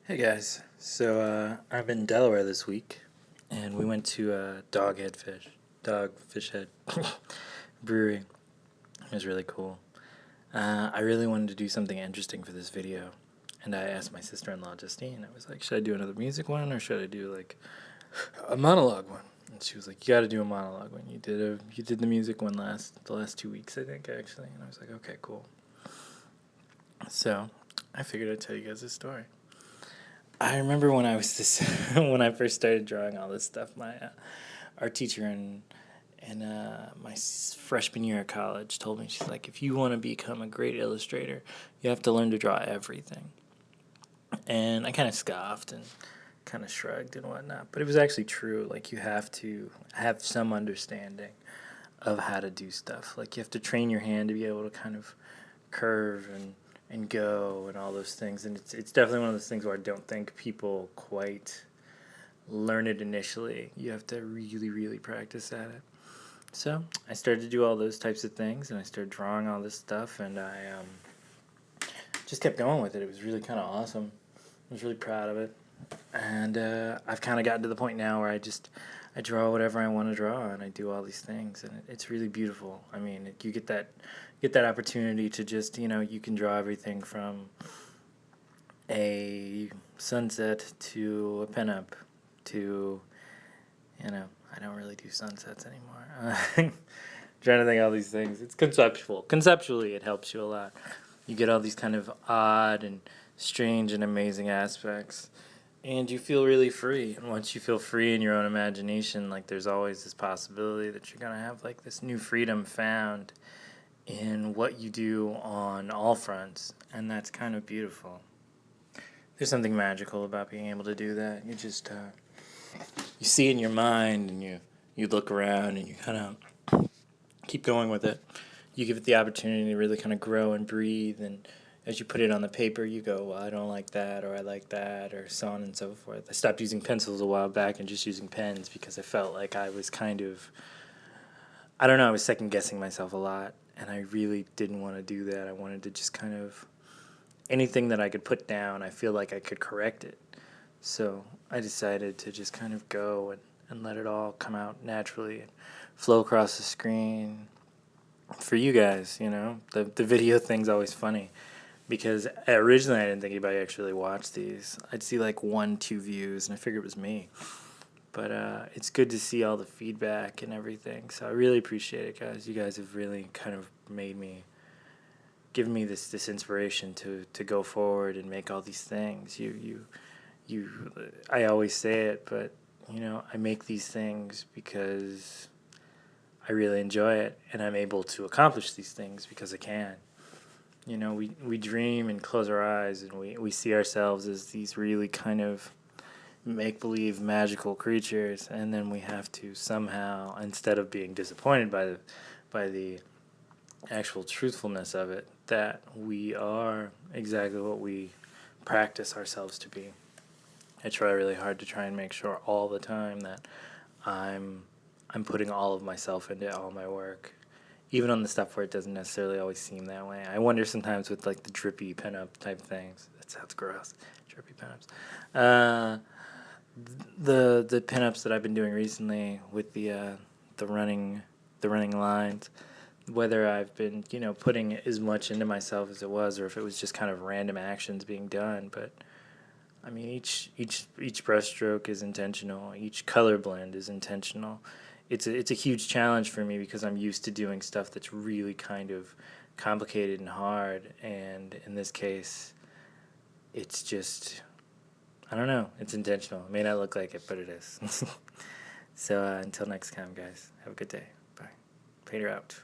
Hey guys, I'm in Delaware this week, and we went to Dogfish Head Brewery. It was really cool. I really wanted to do something interesting for this video, and I asked my sister-in-law Justine. I was like, "Should I do another music one, or should I do like a monologue one?" And she was like, "You got to do a monologue one. You did the music one the last 2 weeks, I think, actually." And I was like, "Okay, cool." So I figured I'd tell you guys this story. I remember when I was this when I first started drawing all this stuff. My art teacher in my freshman year of college told me, she's like, if you want to become a great illustrator, you have to learn to draw everything. And I kind of scoffed and kind of shrugged and whatnot, but it was actually true. Like, you have to have some understanding of how to do stuff. Like, you have to train your hand to be able to kind of curve and go and all those things. And it's definitely one of those things where I don't think people quite learn it initially. You have to really, really practice at it. So I started to do all those types of things, and I started drawing all this stuff, and I just kept going with it. It was really kind of awesome. I was really proud of it. And I've kind of gotten to the point now where I draw whatever I want to draw, and I do all these things, and it's really beautiful. I mean, you get that opportunity to just, you can draw everything from a sunset to a pinup to, I don't really do sunsets anymore. Trying to think of all these things. It's conceptual. Conceptually, it helps you a lot. You get all these kind of odd and strange and amazing aspects, and you feel really free. And once you feel free in your own imagination, like, there's always this possibility that you're gonna have like this new freedom found in what you do on all fronts, and that's kind of beautiful. There's something magical about being able to do that. You see it in your mind, and you look around, and you kind of keep going with it. You give it the opportunity to really kind of grow and breathe, and as you put it on the paper, you go, well, I don't like that, or I like that, or so on and so forth. I stopped using pencils a while back and just using pens because I felt like I was I don't know, I was second guessing myself a lot, and I really didn't want to do that. I wanted to just kind of, anything that I could put down, I feel like I could correct it. So I decided to just kind of go and let it all come out naturally and flow across the screen for you guys. The video thing's always funny because originally I didn't think anybody actually watched these. I'd see like 1-2 views, and I figured it was me. But it's good to see all the feedback and everything. So I really appreciate it, guys. You guys have really kind of given me this inspiration to go forward and make all these things. I always say it, but I make these things because I really enjoy it, and I'm able to accomplish these things because I can. We dream and close our eyes, and we see ourselves as these really kind of make-believe magical creatures, and then we have to somehow, instead of being disappointed by the actual truthfulness of it, that we are exactly what we practice ourselves to be. I try really hard to try and make sure all the time that I'm putting all of myself into all my work, even on the stuff where it doesn't necessarily always seem that way. I wonder sometimes with like the drippy pinup type things. That sounds gross. Drippy pinups. The pinups that I've been doing recently with the running lines, whether I've been putting as much into myself as it was, or if it was just kind of random actions being done, but I mean, each brushstroke is intentional. Each color blend is intentional. It's a huge challenge for me because I'm used to doing stuff that's really kind of complicated and hard. And in this case, it's just, I don't know. It's intentional. It may not look like it, but it is. So until next time, guys. Have a good day. Bye. Peter out.